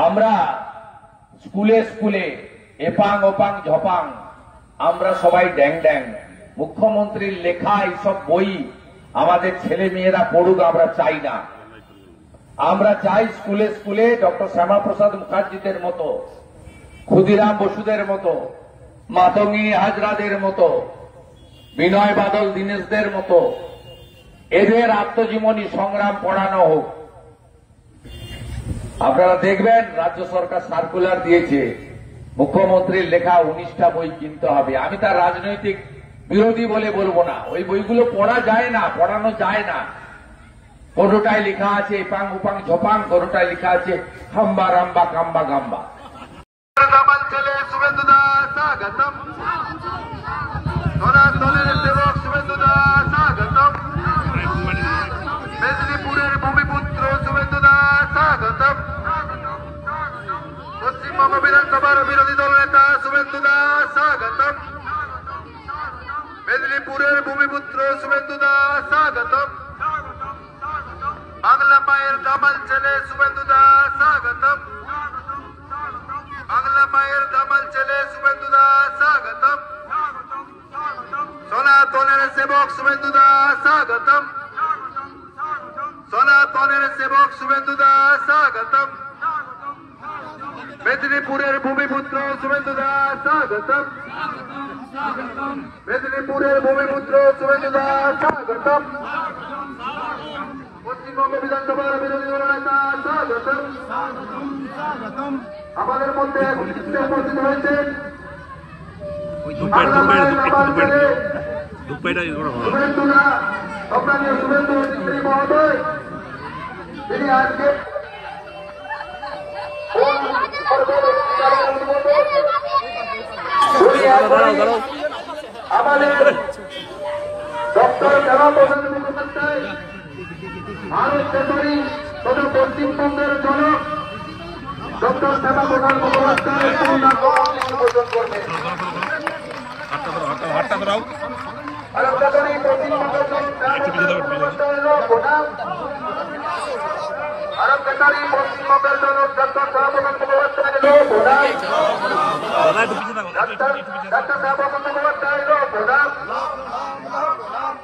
আমরা স্কুলে স্কুলে এপাং ওপাং ঝপাং আমরা সবাই ড্যাং ড্যাং। মুখ্যমন্ত্রীর লেখা এইসব বই আমাদের ছেলে মেয়েরা পড়ুক আমরা চাই না। আমরা চাই স্কুলে স্কুলে ডক্টর শ্যামাপ্রসাদ মুখার্জিদের মতো, ক্ষুদিরাম বসুদের মতো, মাতঙ্গিনী হাজরাদের মতো, বিনয় বাদল দীনেশদের মতো এদের আত্মজীবনী সংগ্রাম পড়ানো হোক। আপনারা দেখবেন রাজ্য সরকার সার্কুলার দিয়েছে মুখ্যমন্ত্রীর লেখা 19টা বই কিনতে হবে। আমি তার রাজনৈতিক বিরোধী বলে বলবো না, ওই বইগুলো পড়া যায় না, পড়ানো যায় না। কোনোটায় লেখা আছে এপাং উপাং ঝপাং, কোনোটায় লেখা আছে হাম্বা রাম্বা কাম্বা গাম্বা। মেদিনীপুরের ভূমিপুত্র শুভেন্দুদা স্বাগতম। পশ্চিমবঙ্গ বিধানসভার বিরোধী দল নেতা শুভেন্দুদা স্বাগতম। মেদিনীপুরের ভূমিপুত্র শুভেন্দুদা স্বাগতম। বাংলা মায়ের দামাল ছেলে শুভেন্দুদা স্বাগতম। বাংলা মায়ের দামাল ছেলে শুভেন্দুদা স্বাগতম। সনাতনের সেবক শুভেন্দুদা স্বাগতম। সনাতনের সেবক শুভেন্দুদা স্বাগতম। মেদিনীপুরের ভূমিপুত্র শুভেন্দুদা স্বাগতম। মেদিনীপুরের ভূমিপুত্র শুভেন্দুদা স্বাগতম। পশ্চিমবঙ্গ বিধানসভার বিরোধী দল নেতা স্বাগতম। আমাদের মধ্যে উপস্থিত হয়েছেন শুভেন্দুদা সম্মানীয় শুভেন্দু অধিকারী মহোদয়, তিনি আজকে আমাদের ডক্টর শ্যামাপ্রসাদ মুখোপাধ্যায় ভারত কেশরী তথা পশ্চিমবঙ্গের জনক ডক্টর শ্যামাপ্রসাদ মুখোপাধ্যায় উদ্বোধন করবেন। ভারত কেশরী পশ্চিমবঙ্গের জনক ভারত কেশরী পশ্চিমবঙ্গের জনক doctor Shyamaprasad Mukhopadhyay doctor Shyamaprasad Mukhopadhyay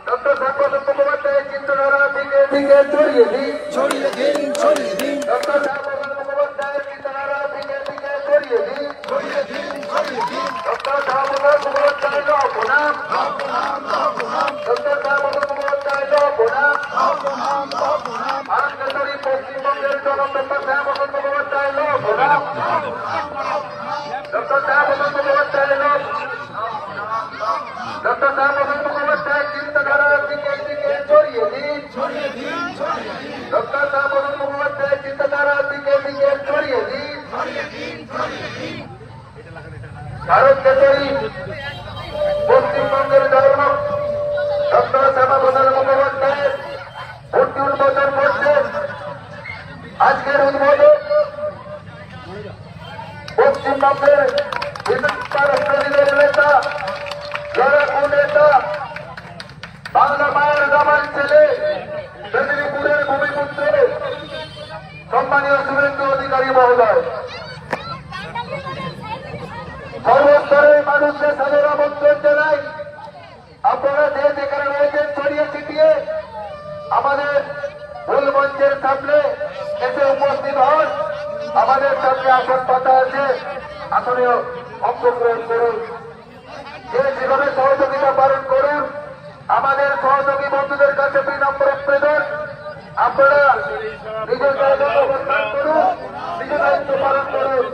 doctor Shyamaprasad মুখোপাধ্যায়ের চিন্তাধারা দিকে দিকে ছড়িয়ে দিন, ছড়িয়ে দিন, ছড়িয়ে দিন। ডক্টর শ্যামাপ্রসাদ মুখোপাধ্যায়ের চিন্তাধারা দিকে দিকে ছড়িয়ে দিন, ছড়িয়ে দিন, ছড়িয়ে দিন। ডক্টর শ্যামাপ্রসাদ মুখোপাধ্যায় প্রণাম, ডক্টর শ্যামাপ্রসাদ মুখোপাধ্যায় প্রণাম। ভারত কেশরী পশ্চিমবঙ্গের জনক ডক্টর শ্যামাপ্রসাদ মুখোপাধ্যায় প্রণাম। ডক্টর শ্যামাপ্রসাদ মুখোপাধ্যায় ডক্টর শ্যামাপ্রসাদ মুখোপাধ্যায়ের চিন্তাধারা দিকে দিকে ছড়িয়ে দিন, ছড়িয়ে দিন, ছড়িয়ে দিন। ডক্টর শ্যামাপ্রসাদ মুখোপাধ্যায়ের চিন্তাধারা দিকে দিকে ছড়িয়ে দিন, ছড়িয়ে দিন, ছড়িয়ে দিন। ভারত কেশরী পশ্চিমবঙ্গের জনক ডক্টর শ্যামাপ্রসাদ মুখোপাধ্যায়ের ভর্তি উদ্বোধন করছেন। আজকের উদ্বোধন পশ্চিমবঙ্গের বিধানসভার বিরোধী দল নেতা, লড়াকু নেতা, বাংলা মায়ের দামাল ছেলে, মেদিনীপুরের ভূমিপুত্র সম্মানীয় শুভেন্দু অধিকারী মহোদয়। সর্বস্তরের মানুষের সাদর আমন্ত্রণ জানাই। আপনারা যে যেখানে রয়েছেন ছড়িয়ে ছিটিয়ে আমাদের মূল মঞ্চের সামনে এসে উপস্থিত হন। আমাদের সামনে আসন পাতা আছে, আসনে অংশগ্রহণ করুন। যে যেভাবে সহযোগিতা পালন করুন। আমাদের সহযোগী বন্ধুদের কাছে বিনম্র আবেদন, আপনারা নিজের জায়গায় অবস্থান করুন, নিজের দায়িত্ব পালন করুন।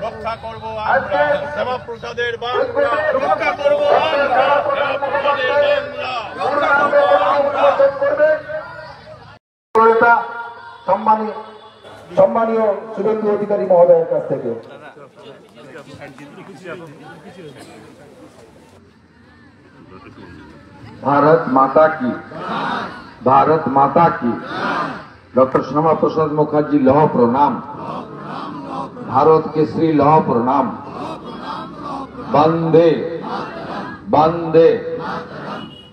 রক্ষা করব শ্যামাপ্রসাদের বাংলা, রক্ষা করব সম্মানীয় শুভেন্দু অধিকারী মহোদয়ের কাছ থেকে। भारत माता की, भारत माता की। डॉक्टर श्यामाप्रसाद मुखर्जी लौह प्रणाम, भारत केसरी लौह प्रणाम। वंदे वंदे।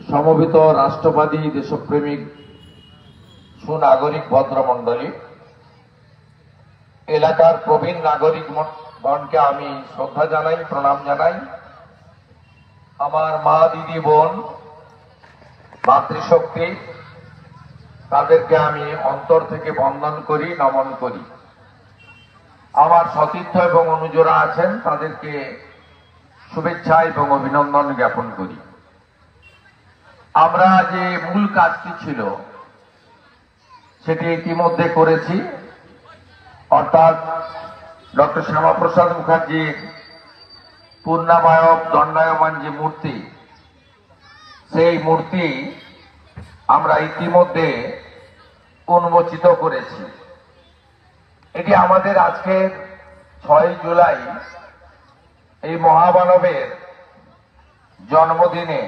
সমবেত রাষ্ট্রবাদী দেশপ্রেমিক সুনাগরিক ভদ্রমণ্ডলী, এলাকার প্রবীণ নাগরিকগণকে আমি শ্রদ্ধা জানাই, প্রণাম জানাই। আমার মা, দিদি, বোন, মাতৃশক্তি, তাদেরকে আমি অন্তর থেকে বন্দন করি, নমন করি। আমার সতীর্থ এবং অনুজরা আছেন, তাদেরকে শুভেচ্ছা এবং অভিনন্দন জ্ঞাপন করি। আমরা যে মূল কাজটি ছিল সেটি ইতিমধ্যে করেছি, অর্থাৎ ডক্টর শ্যামাপ্রসাদ মুখার্জির পূর্ণামায়ক দণ্ডায়মান যে মূর্তি, সেই মূর্তি আমরা ইতিমধ্যে উন্মোচিত করেছি। এটি আমাদের আজকের 6 জুলাই এই মহামানবের জন্মদিনে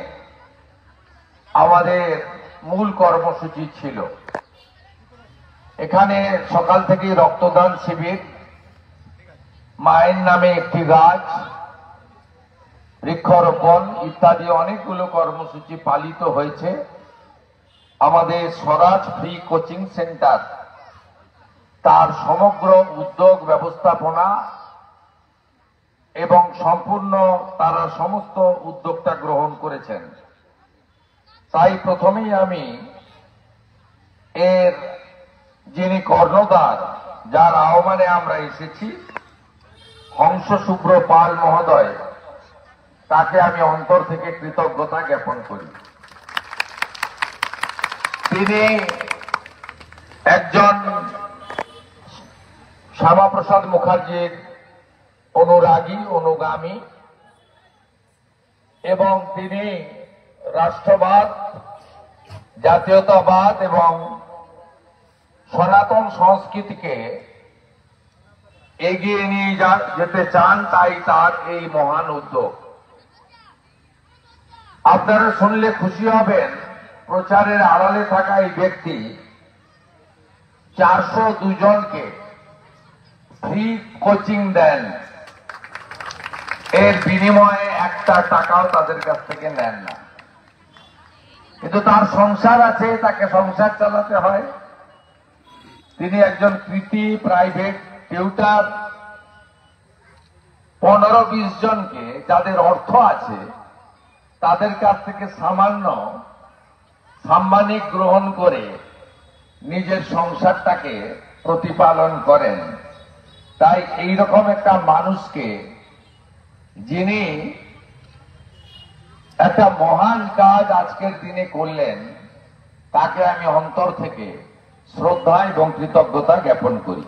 আমাদের মূল কর্মসূচি ছিল। এখানে সকাল থেকে রক্তদান শিবির, মায়ের নামে একটি গাছ, বৃক্ষরোপণ ইত্যাদি অনেকগুলো কর্মসূচি পালিত হয়েছে। আমাদের স্বরাজ ফ্রি কোচিং সেন্টার তার সমগ্র উদ্যোগ ব্যবস্থাপনা এবং সম্পূর্ণ তারা সমস্ত উদ্যোগটা গ্রহণ করেছেন। তাই প্রথমেই আমি এর যিনি কর্ণধার, যার আহ্বানে আমরা এসেছি, হংস শুভ্র পাল মহোদয়, তাকে আমি অন্তর থেকে কৃতজ্ঞতা জ্ঞাপন করি। তিনি একজন শ্যামাপ্রসাদ মুখার্জির অনুরাগী, অনুগামী, এবং তিনি রাষ্ট্রবাদ, জাতীয়তাবাদ এবং সনাতন সংস্কৃতিকে এগিয়ে নিয়ে যেতে চান, তাই তার এই মহান উদ্যোগ। আপনারা শুনলে খুশি হবেন, প্রচারের আড়ালে থাকা এই ব্যক্তি 402 জনকে ফ্রি কোচিং দেন, এর বিনিময়ে একটা টাকাও তাদের কাছ থেকে নেন না। কিন্তু তার সংসার আছে, তাকে সংসার চালাতে হয়। তিনি একজন কৃতি প্রাইভেট টিউটার 15-20 জনকে, যাদের অর্থ আছে, তাদের কাছ থেকে সামান্য সাম্মানিক গ্রহণ করে নিজের সংসারটাকে প্রতিপালন করেন। তাই এইরকম একটা মানুষকে, যিনি একটা মহান কাজ আজকের দিনে করলেন, তাকে আমি অন্তর থেকে শ্রদ্ধা এবং কৃতজ্ঞতা জ্ঞাপন করি।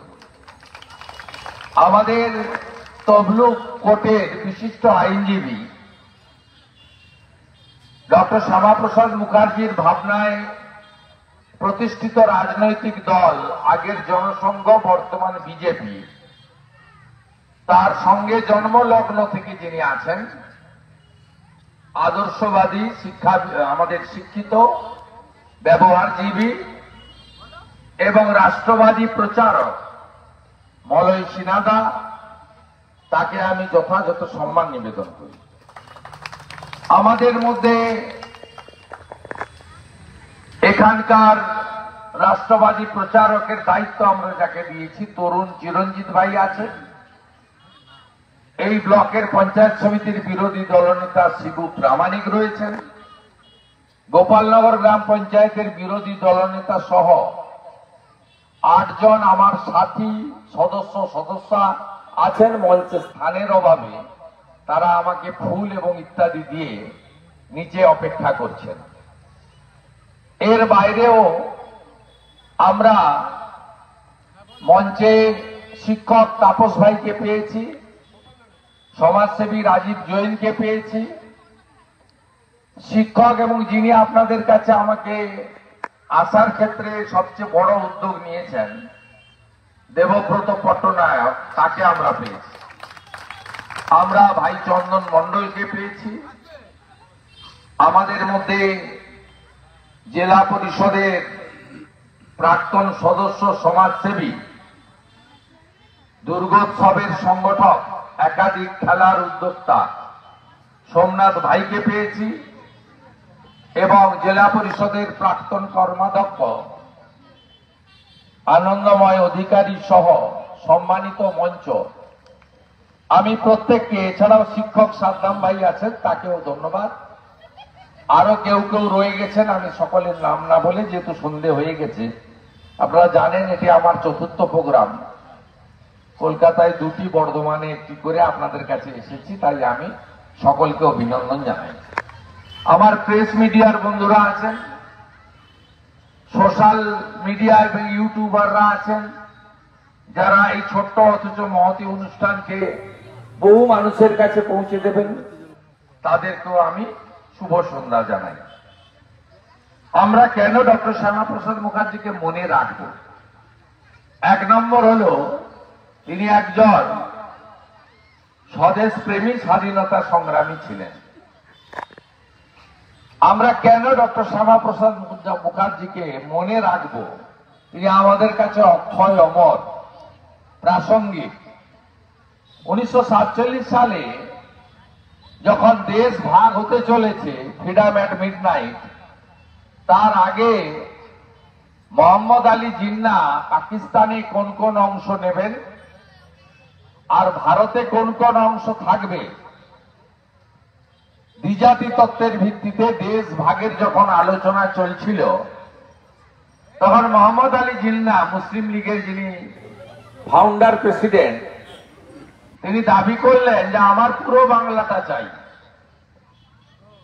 আমাদের তমলুক কোর্টের বিশিষ্ট আইনজীবী ডক্টর শ্যামাপ্রসাদ মুখার্জির ভাবনায় প্রতিষ্ঠিত রাজনৈতিক দল, আগের জনসংঘ, বর্তমান বিজেপি, তার সঙ্গে জন্মলগ্ন থেকে যিনি আছেন, আদর্শবাদী, আমাদের শিক্ষিত, ব্যবহারজীবী এবং রাষ্ট্রবাদী প্রচারক মলয় সিনহা, তাকে আমি যথাযথ সম্মান নিবেদন করি। আমাদের মধ্যে এখানকার রাষ্ট্রবাদী প্রচারকের দায়িত্ব আমরা যাকে দিয়েছি, তরুণ চিরঞ্জিত ভাই আছেন। এই ব্লকের পঞ্চায়েত সমিতির বিরোধী দলনেতা শিবু প্রামাণিক রয়েছেন। গোপালনগর গ্রাম পঞ্চায়েতের বিরোধী দলনেতা সহ 8 জন আমার সাথী সদস্যা আছেন। মঞ্চে স্থানের অভাবে তারা আমাকে ফুল এবং ইত্যাদি দিয়ে নিচে অপেক্ষা করছেন। এর বাইরেও আমরা মঞ্চে শিক্ষক তাপস ভাইকে পেয়েছি, সমাজসেবী রাজীব জৈনকে পেয়েছি, শিক্ষক এবং যিনি আপনাদের কাছে আমাকে আসার ক্ষেত্রে সবচেয়ে বড় উদ্যোগ নিয়েছেন, দেবব্রত পট্টনায়ক, তাকে আমরা পেয়েছি। আমরা ভাই চন্দন মণ্ডলকে পেয়েছি। আমাদের মধ্যে জেলা পরিষদের প্রাক্তন সদস্য, সমাজসেবী, দুর্গোৎসবের সংগঠক, একাধিক খেলার উদ্যোক্তা সোমনাথ ভাইকে পেয়েছি এবং জেলা পরিষদের প্রাক্তন কর্মাধ্যক্ষ আনন্দময় অধিকারী সহ সম্মানিত মঞ্চ, আমি প্রত্যেককে, এছাড়াও শিক্ষক সাদ্দাম ভাই আছেন, তাকেও ধন্যবাদ। আরো কেউ কেউ রয়ে গেছেন, আমি সকলের নাম না বলে, যেহেতু সন্ধে হয়ে গেছে, আপনারা জানেন এটি আমার চতুর্থ প্রোগ্রাম। কলকাতায় 2টি, বর্ধমানে 1টি করে আপনাদের কাছে এসেছি, তাই আমি সকলকে অভিনন্দন জানাই। আমার প্রেস মিডিয়ার বন্ধুরা আছেন, সোশ্যাল মিডিয়া এবং ইউটিউবাররা আছেন, যারা এই ছোট্ট অথচ মহতি অনুষ্ঠানকে বহু মানুষের কাছে পৌঁছে দেবেন, তাদেরকেও আমি শুভ সন্ধ্যা জানাই। আমরা কেন ডক্টর শ্যামাপ্রসাদ মুখার্জিকে মনে রাখব? 1 নম্বর হলো, তিনি একজন স্বদেশ প্রেমী, স্বাধীনতা সংগ্রামী ছিলেন। আমরা কেন ডক্টর শ্যামাপ্রসাদ মুখার্জিকে মনে রাখব? তিনি আমাদের কাছে অক্ষয় অমর, প্রাসঙ্গিক। 1947 সালে যখন দেশ ভাগ হতে চলেছে, ফ্রিডম অ্যাট মিডনাইট, তার আগে মোহাম্মদ আলী জিন্না পাকিস্তানে কোন কোন অংশ নেবেন আর ভারতে কোন কোন অংশ থাকবে, দ্বিজাতি তত্ত্বের ভিত্তিতে দেশ ভাগের যখন আলোচনা চলছিল, তখন মোহাম্মদ আলী জিন্না, মুসলিম লীগের যিনি ফাউন্ডার প্রেসিডেন্ট, তিনি দাবি করলেন যে আমার পুরো বাংলাটা চাই।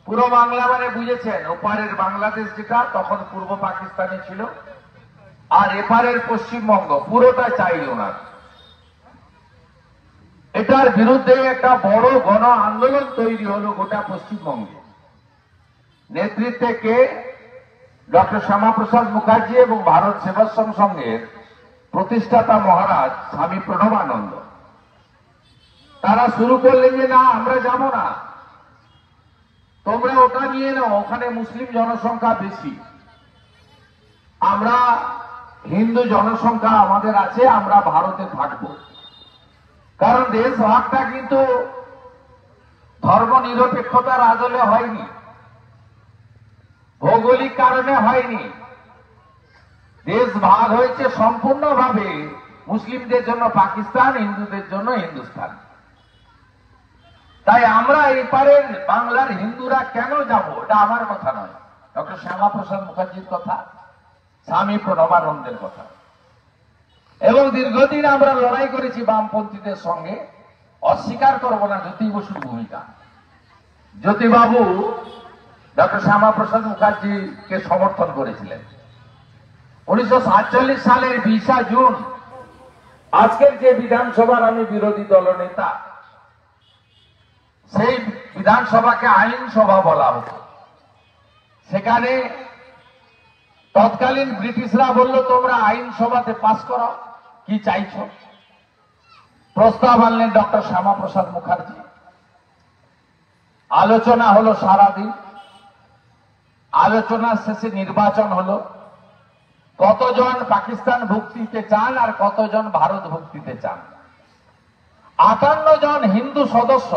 পুরো বাংলা মানে বুঝেছেন, ওপারের বাংলাদেশ যেটা তখন পূর্ব পাকিস্তানে ছিল, আর এপারের পশ্চিমবঙ্গ, পুরোটা চাই ওনার। এটার বিরুদ্ধে একটা বড় গণ আন্দোলন তৈরি হলো গোটা পশ্চিমবঙ্গে। নেতৃত্বে কে? ডক্টর শ্যামাপ্রসাদ মুখার্জি এবং ভারত সেবাশ্রম সংঘের প্রতিষ্ঠাতা মহারাজ স্বামী প্রণবানন্দ। তারা শুরু করলেন যে না, আমরা যাব না, তোমরা ওটা নিয়ে নাও, ওখানে মুসলিম জনসংখ্যা বেশি, আমরা হিন্দু জনসংখ্যা আমাদের আছে, আমরা ভারতে থাকবো। কারণ দেশ ভাগটা কিন্তু ধর্ম নিরপেক্ষতার আদলে হয়নি, ভৌগোলিক কারণে হয়নি। দেশ ভাগ হয়েছে সম্পূর্ণভাবে মুসলিমদের জন্য পাকিস্তান, হিন্দুদের জন্য হিন্দুস্তান। তাই আমরা এপারের বাংলার হিন্দুরা কেন যাব? এটা আমার কথা নয়, ডক্টর শ্যামাপ্রসাদ মুখার্জির কথা, স্বামী প্রণবানন্দের কথা। এবং দীর্ঘদিন আমরা লড়াই করেছি বামপন্থীদের সঙ্গে, অস্বীকার করব না জ্যোতি বসুর ভূমিকা। জ্যোতিবাবু ডক্টর শ্যামাপ্রসাদ মুখার্জিকে সমর্থন করেছিলেন। 1947 সালের 20 জুন, আজকের যে বিধানসভার আমি বিরোধী দলনেতা, সেই বিধানসভাকে আইনসভা বলা হতো। সেখানে তৎকালীন ব্রিটিশরা বলল, তোমরা আইনসভাতে পাস করো, কি চাইছো? প্রস্তাব আনলেন ডক্টর শ্যামাপ্রসাদ মুখার্জি। আলোচনা হলো সারাদিন, আলোচনার শেষে নির্বাচন হলো। কতজন পাকিস্তান ভুক্তিতে চান আর কতজন ভারত ভুক্তিতে চান? 58 জন হিন্দু সদস্য,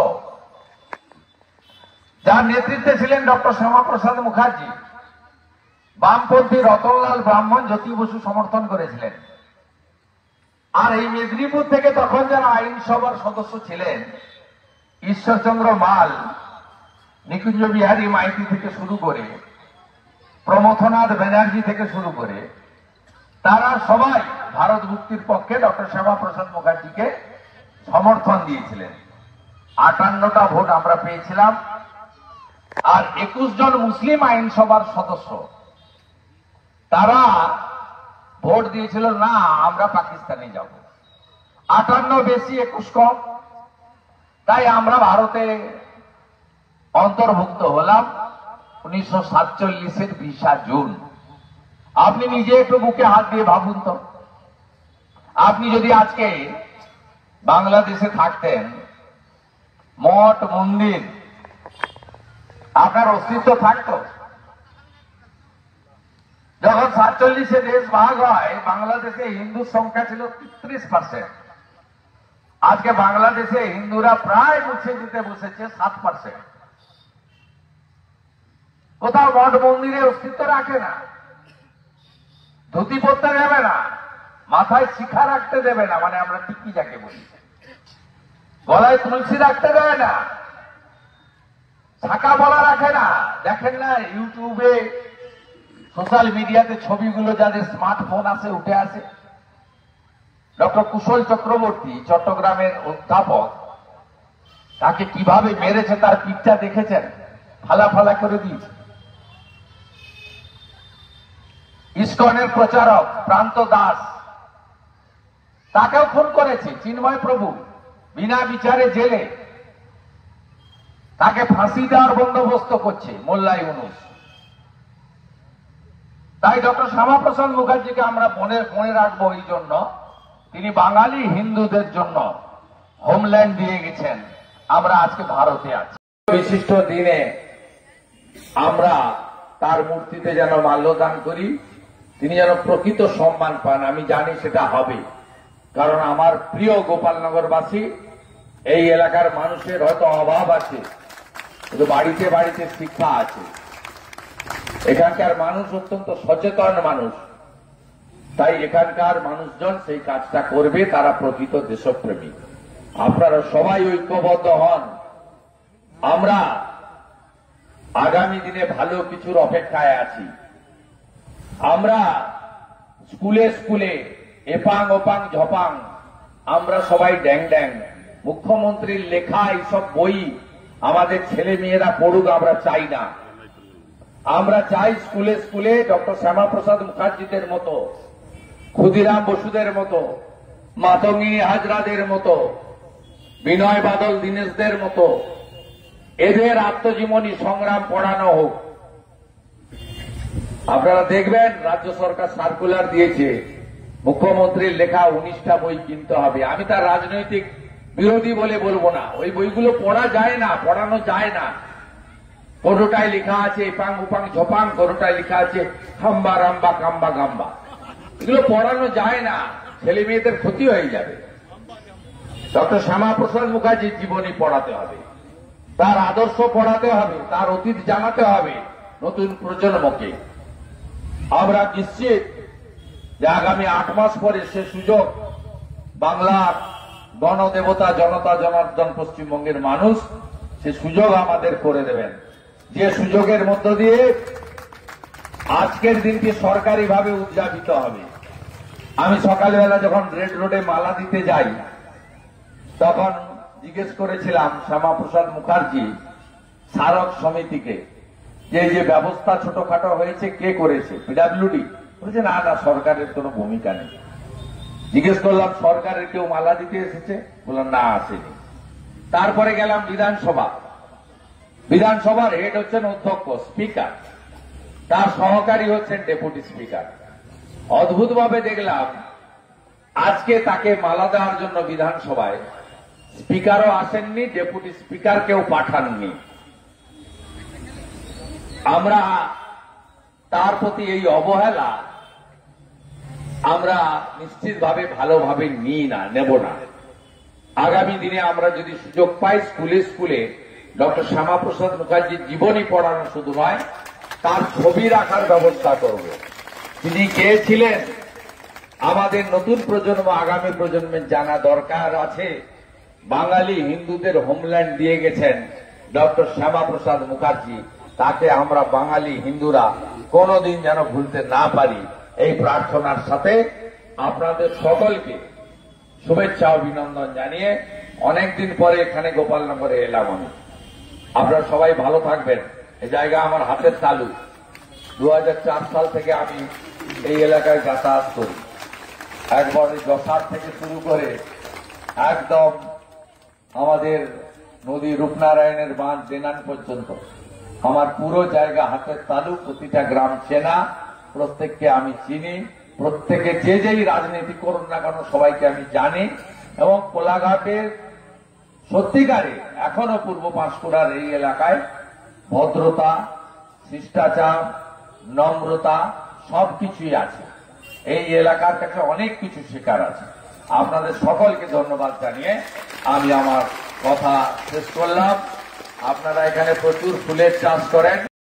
যার নেতৃত্বে ছিলেন ডক্টর শ্যামাপ্রসাদ মুখার্জি, বামপন্থী রতনলাল ব্রাহ্মণ, জ্যোতি বসু সমর্থন করেছিলেন। আর এই মেদিনীপুর থেকে তখন যারা আইনসভার সদস্য ছিলেন, ঈশ্বরচন্দ্র মাল, নিকুঞ্জ বিহারী মাইতি থেকে শুরু করে, প্রমথনাথ ব্যানার্জি থেকে শুরু করে, তারা সবাই ভারত মুক্তির পক্ষে ডক্টর শ্যামাপ্রসাদ মুখার্জিকে সমর্থন দিয়েছিলেন। 58টা ভোট আমরা পেয়েছিলাম। আর 21 জন মুসলিম আইনসভার সদস্য, তারা ভোট দিয়েছিল না, আমরা পাকিস্তানে যাব। 58 বেশি, 21 কম, তাই আমরা ভারতে অন্তর্ভুক্ত হলাম 1947-এর 20 জুন। আপনি নিজে একটু বুকে হাত দিয়ে ভাবুন তো, আপনি যদি আজকে বাংলাদেশে থাকতেন, মঠ মন্দির, আপনার অস্তিত্ব থাকতো? যখন 47-এ দেশ ভাগ হয়, বাংলাদেশে হিন্দুর সংখ্যা ছিল 33%। আজকে বাংলাদেশে হিন্দুরা প্রায় মুছে যেতে বসেছে 7%। কোথাও মঠ মন্দিরে অস্তিত্ব রাখে না, ধুতি পরতে যাবে না, মাথায় শিখা রাখতে দেবে না, মানে আমরা টিকি যাকে বলি, গলায় তুলসী রাখতে দেবে না, ছাকা বলা রাখে না। দেখেন না ইউটিউবে সোশ্যাল মিডিয়াতে ছবিগুলো যাদের স্মার্টফোন আছে উঠে আসে। ডক্টর কুশল চক্রবর্তী চট্টগ্রামের অধ্যাপক, তাকে কিভাবে মেরেছে তার পিকচার দেখেছেন? ফালা ফালা করে দিয়েছে। ইসকনের প্রচারক প্রান্ত দাস, তাকেও খুন করেছে চিন্ময় প্রভু বিনা বিচারে জেলে, তাকে ফাঁসি দেওয়ার বন্দোবস্ত করছে মোল্লা ইউনুস। তাই ডক্টর শ্যামাপ্রসাদ মুখার্জিকে আমরা মনে রাখবো এই জন্য, তিনি বাঙালি হিন্দুদের জন্য হোমল্যান্ড দিয়ে গেছেন। আমরা আজকে ভারতে আছি। বিশিষ্ট দিনে আমরা তার মূর্তিতে যেন মাল্যদান করি, তিনি যেন প্রকৃত সম্মান পান। আমি জানি সেটা হবে, কারণ আমার প্রিয় গোপালনগরবাসী, এই এলাকার মানুষের হয়তো অভাব আছে, কিন্তু বাড়িতে বাড়িতে শিক্ষা আছে। এখানকার মানুষ অত্যন্ত সচেতন মানুষ, তাই এখানকার মানুষজন সেই কাজটা করবে, তারা প্রকৃত দেশপ্রেমী। আপনারা সবাই ঐক্যবদ্ধ হন। আমরা আগামী দিনে ভালো কিছুর অপেক্ষায় আছি। আমরা স্কুলে স্কুলে এপাং ওপাং ঝপাং, আমরা সবাই ড্যাং ড্যাং। মুখ্যমন্ত্রীর লেখা এইসব বই আমাদের ছেলে মেয়েরা পড়ুক, আমরা চাই না। আমরা চাই স্কুলে স্কুলে ডক্টর শ্যামাপ্রসাদ মুখার্জিদের মতো, ক্ষুদিরাম বসুদের মতো, মাতঙ্গিনী হাজরাদের মতো, বিনয় বাদল দীনেশদের মতো এদের আত্মজীবনী সংগ্রাম পড়ানো হোক। আপনারা দেখবেন রাজ্য সরকার সার্কুলার দিয়েছে, মুখ্যমন্ত্রীর লেখা 19টা বই কিনতে হবে। আমি তার রাজনৈতিক বিরোধী বলে বলবো না, ওই বইগুলো পড়া যায় না, পড়ানো যায় না। কোনোটায় লেখা আছে এপাং উপাং ঝপাং, কোনোটায় লেখা আছে হাম্বা রাম্বা কাম্বা গাম্বা। এগুলো পড়ানো যায় না, ছেলে মেয়েদের ক্ষতি হয়ে যাবে। ডক্টর শ্যামাপ্রসাদ মুখার্জির জীবনী পড়াতে হবে, তার আদর্শ পড়াতে হবে, তার অতীত জানাতে হবে নতুন প্রজন্মকে। আমরা নিশ্চিত যে আগামী 8 মাস পরে সে সুযোগ বাংলার গণদেবতা জনতা জনার্দন পশ্চিমবঙ্গের মানুষ সে সুযোগ আমাদের করে দেবেন, যে সুযোগের মধ্য দিয়ে আজকের দিনটি সরকারিভাবে উদযাপিত হবে। আমি সকালবেলা যখন রেড রোডে মালা দিতে যাই, তখন জিজ্ঞেস করেছিলাম শ্যামাপ্রসাদ মুখার্জি স্মারক সমিতিকে যে যে ব্যবস্থা ছোটখাটো হয়েছে কে করেছে, পিডব্লিউডি? বলছে না না, সরকারের কোনো ভূমিকা নেই। জিজ্ঞেস করলাম সরকারের কেউ মালা দিতে এসেছে? বললাম না, আসেনি। তারপরে গেলাম বিধানসভা, বিধানসভার হেড হচ্ছেন অধ্যক্ষ স্পিকার, তার সহকারী হচ্ছেন ডেপুটি স্পিকার। অদ্ভুতভাবে দেখলাম আজকে তাকে মালা দেওয়ার জন্য বিধানসভায় স্পিকারও আসেননি, ডেপুটি স্পিকারকেও পাঠাননি। আমরা তার প্রতি এই অবহেলা আমরা নিশ্চিতভাবে ভালোভাবে নেব না। আগামী দিনে আমরা যদি সুযোগ পাই স্কুলে স্কুলে ডক্টর শ্যামাপ্রসাদ মুখার্জির জীবনী পড়ানো শুধু নয়, তার ছবি রাখার ব্যবস্থা করব। তিনি কে ছিলেন আমাদের নতুন প্রজন্ম, আগামী প্রজন্মের জানা দরকার আছে। বাঙালি হিন্দুদের হোমল্যান্ড দিয়ে গেছেন ডক্টর শ্যামাপ্রসাদ মুখার্জি, তাকে আমরা বাঙালি হিন্দুরা কোনোদিন যেন ভুলতে না পারি। এই প্রার্থনার সাথে আপনাদের সকলকে শুভেচ্ছা অভিনন্দন জানিয়ে অনেকদিন পরে এখানে গোপালনগরে এলাম আমি। আপনারা সবাই ভালো থাকবেন। এই জায়গা আমার হাতের তালু। 2004 সাল থেকে আমি এই এলাকায় যাতায়াত করি। একবার যশার থেকে শুরু করে একদম আমাদের নদী রূপনারায়ণের বাঁধ দেনান পর্যন্ত আমার পুরো জায়গা হাতের তালু। প্রতিটা গ্রাম চেনা, প্রত্যেককে আমি চিনি, প্রত্যেকে যে যেই রাজনীতি করুন না কেন সবাইকে আমি জানি। এবং কোলাঘাটের সত্যিকারে এখনো পূর্ব পাঁশকুড়ার এই এলাকায় ভদ্রতা, শিষ্টাচার, নম্রতা সবকিছুই আছে। এই এলাকার কাছে অনেক কিছু শেখার আছে। আপনাদের সকলকে ধন্যবাদ জানিয়ে আমি আমার কথা শেষ করলাম। আপনারা এখানে প্রচুর ফুলের চাষ করেন,